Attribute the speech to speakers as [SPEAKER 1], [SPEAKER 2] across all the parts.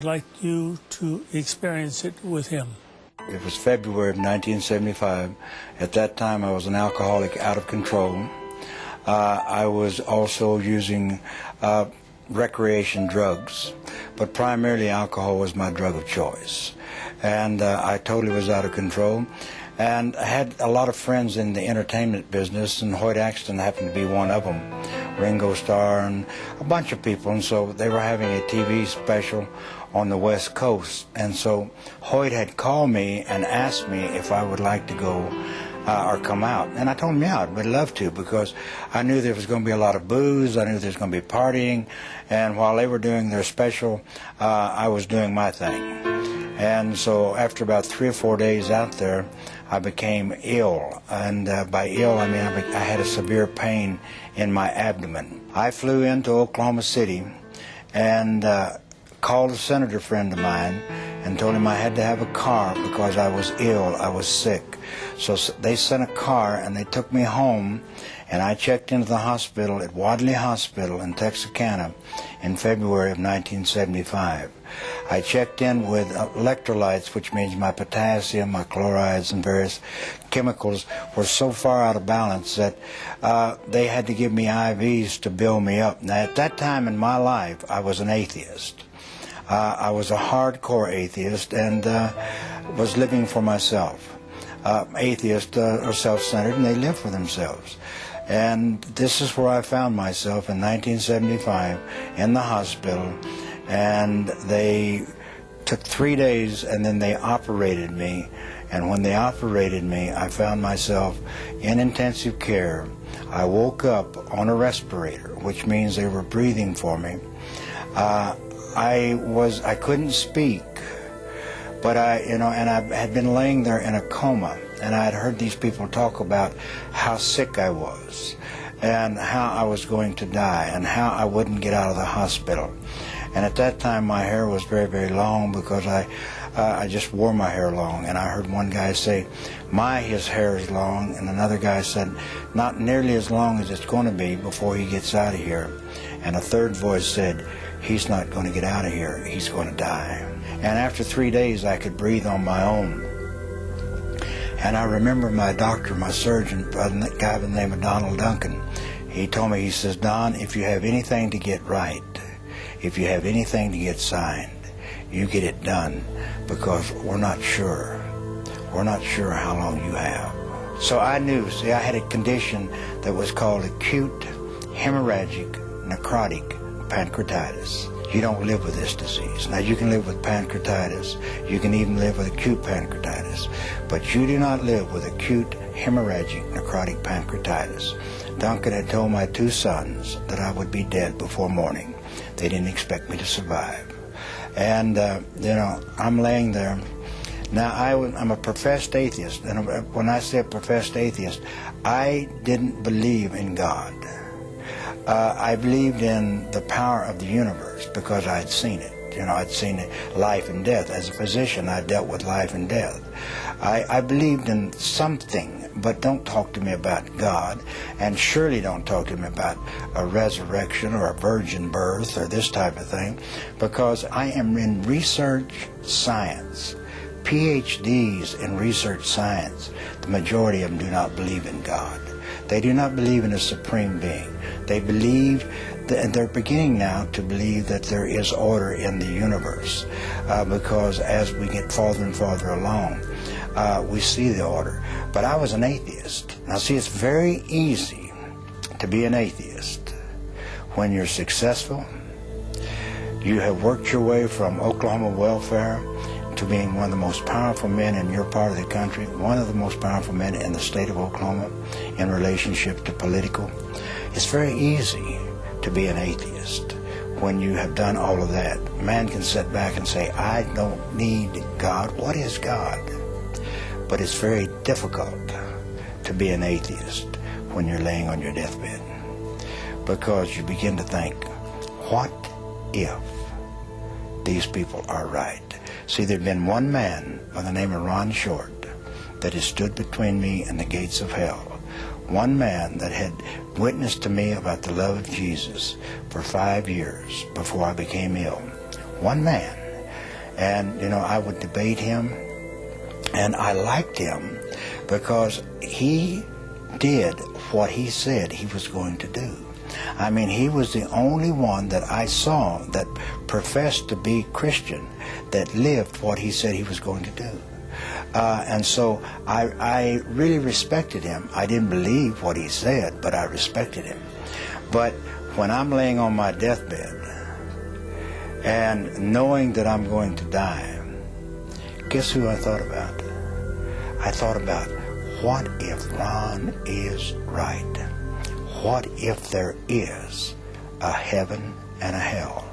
[SPEAKER 1] I'd like you to experience it with him.
[SPEAKER 2] It was February of 1975. At that time, I was an alcoholic out of control. I was also using recreation drugs, but primarily alcohol was my drug of choice. And I totally was out of control. And I had a lot of friends in the entertainment business, and Hoyt Axton happened to be one of them, Ringo Starr, and a bunch of people. And so they were having a TV special on the West Coast. And so Hoyt had called me and asked me if I would like to go or come out. And I told him, yeah, I'd love to, because I knew there was going to be a lot of booze. I knew there was going to be partying. And while they were doing their special, I was doing my thing. And so after about 3 or 4 days out there, I became ill. And by ill, I mean I had a severe pain in my abdomen. I flew into Oklahoma City and called a senator friend of mine and told him I had to have a car because I was ill, I was sick. So they sent a car and they took me home, and I checked into the hospital at Wadley Hospital in Texarkana in February of 1975. I checked in with electrolytes, which means my potassium, my chlorides, and various chemicals were so far out of balance that they had to give me IVs to build me up. Now, at that time in my life, I was an atheist. I was a hardcore atheist and was living for myself. Atheists are self-centered, and they live for themselves. And this is where I found myself in 1975 in the hospital, and they took 3 days and then they operated me. And when they operated me, I found myself in intensive care. I woke up on a respirator, which means they were breathing for me. I couldn't speak, but I had been laying there in a coma, and I had heard these people talk about how sick I was and how I was going to die and how I wouldn't get out of the hospital. And at that time my hair was very, very long, because I just wore my hair long. And I heard one guy say, his hair is long, and another guy said, not nearly as long as it's going to be before he gets out of here. And a third voice said, he's not going to get out of here, he's going to die. And after 3 days I could breathe on my own. And I remember my doctor, my surgeon, a guy by the name of Donald Duncan, he told me, he says, Don, if you have anything to get right, if you have anything to get signed, you get it done, because we're not sure. We're not sure how long you have. So I knew, see, I had a condition that was called acute hemorrhagic necrotic pancreatitis. You don't live with this disease. Now, you can live with pancreatitis. You can even live with acute pancreatitis. But you do not live with acute hemorrhagic necrotic pancreatitis. Duncan had told my 2 sons that I would be dead before morning. They didn't expect me to survive. And, I'm laying there. Now, I'm a professed atheist. And when I say a professed atheist, I didn't believe in God. I believed in the power of the universe because I had seen it. I'd seen life and death. As a physician, I dealt with life and death. I believed in something, but don't talk to me about God, and surely don't talk to me about a resurrection or a virgin birth or this type of thing, because I am in research science. PhDs in research science, the majority of them do not believe in God. They do not believe in a supreme being. They believe, and they're beginning now to believe, that there is order in the universe, because as we get farther and farther along, we see the order. But I was an atheist. Now see, it's very easy to be an atheist when you're successful. You have worked your way from Oklahoma welfare to being one of the most powerful men in your part of the country, one of the most powerful men in the state of Oklahoma in relationship to political. It's very easy to be an atheist when you have done all of that. Man can sit back and say, I don't need God. What is God? But it's very difficult to be an atheist when you're laying on your deathbed, because you begin to think, what if these people are right? See, there'd been one man by the name of Ron Short that has stood between me and the gates of hell. One man that had witnessed to me about the love of Jesus for 5 years before I became ill. One man. And, you know, I would debate him, and I liked him because he did what he said he was going to do. I mean, he was the only one that I saw that professed to be Christian, that lived what he said he was going to do. And so I really respected him. I didn't believe what he said, but I respected him. But when I'm laying on my deathbed and knowing that I'm going to die, guess who I thought about? I thought about, what if Ron is right? What if there is a heaven and a hell?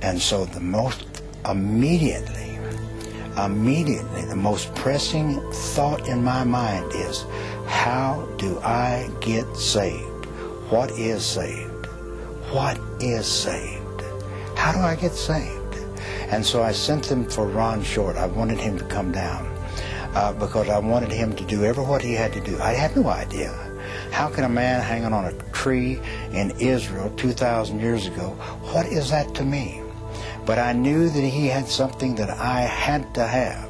[SPEAKER 2] And so the most immediately, the most pressing thought in my mind is, how do I get saved? What is saved? What is saved? How do I get saved? And so I sent them for Ron Short. I wanted him to come down because I wanted him to do what he had to do. I had no idea. How can a man hanging on a tree in Israel 2,000 years ago, what is that to me? But I knew that he had something that I had to have.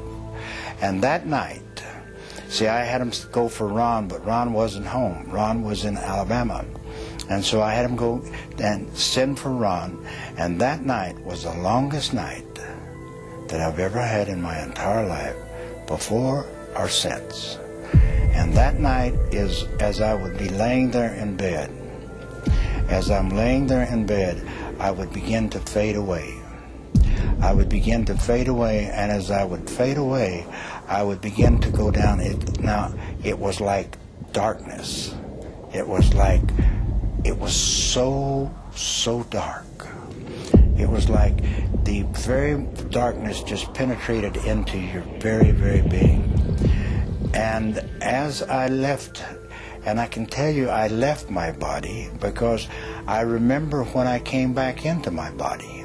[SPEAKER 2] And that night, see, I had him go for Ron, but Ron wasn't home. Ron was in Alabama. And so I had him go and send for Ron. And that night was the longest night that I've ever had in my entire life, before or since. And that night is, as I would be laying there in bed, as I'm laying there in bed, I would begin to fade away. I would begin to fade away, and as I would fade away, I would begin to go down. Now, it was like darkness. It was so dark. It was like the very darkness just penetrated into your very, very being. And as I left, and I can tell you I left my body because I remember when I came back into my body.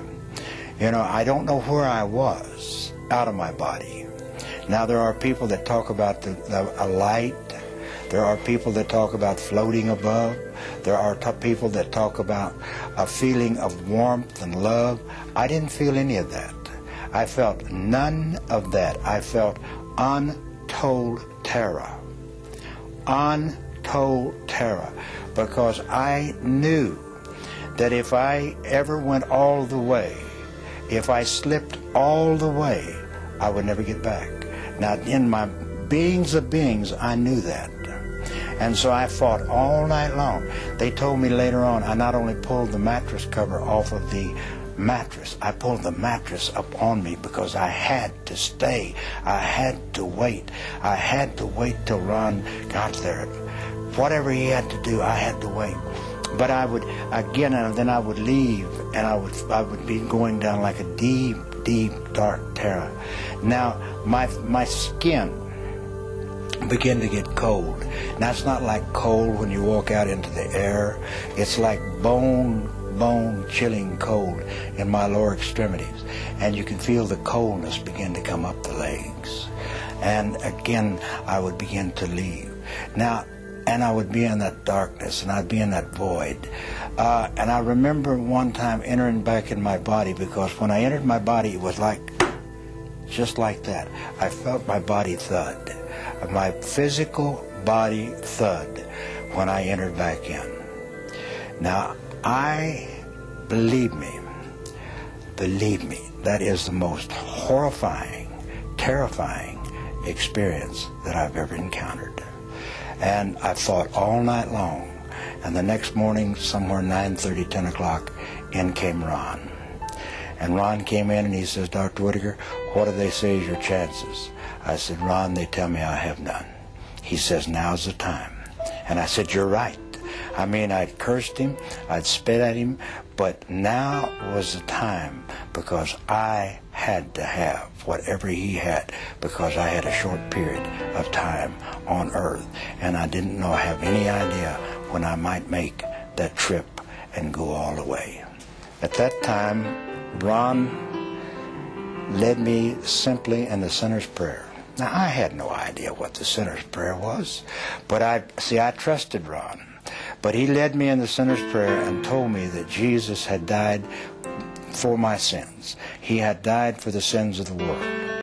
[SPEAKER 2] You know, I don't know where I was out of my body. Now there are people that talk about a light. There are people that talk about floating above. There are people that talk about a feeling of warmth and love. I didn't feel any of that. I felt none of that. I felt untold terror. Untold terror. Because I knew that if I ever went all the way, if I slipped all the way, I would never get back. Now, in my beings of beings, I knew that. And so I fought all night long. They told me later on, I not only pulled the mattress cover off of the mattress, I pulled the mattress up on me because I had to stay. I had to wait. I had to wait till Ron got there. Whatever he had to do, I had to wait. But I would, again, and then I would leave, and I would be going down like a deep, deep, dark terror. Now, my skin began to get cold. Now, it's not like cold when you walk out into the air. It's like bone-chilling cold in my lower extremities. And you can feel the coldness begin to come up the legs. And again, I would begin to leave. Now, and I would be in that darkness, and I'd be in that void. And I remember one time entering back in my body, because when I entered my body, it was like, just like that. I felt my body thud. My physical body thud when I entered back in. Now, believe me, that is the most horrifying, terrifying experience that I've ever encountered. And I fought all night long. And the next morning, somewhere 9:30, 10 o'clock, in came Ron. And Ron came in and he says, Dr. Whitaker, what do they say is your chances? I said, Ron, they tell me I have none. He says, now's the time. And I said, you're right. I mean, I'd cursed him, I'd spit at him, but now was the time, because I had to have whatever he had, because I had a short period of time on earth, and I didn't have any idea when I might make that trip and go all the way. At that time, Ron led me simply in the sinner's prayer. Now, I had no idea what the sinner's prayer was, but I trusted Ron. But he led me in the sinner's prayer and told me that Jesus had died for my sins. He had died for the sins of the world.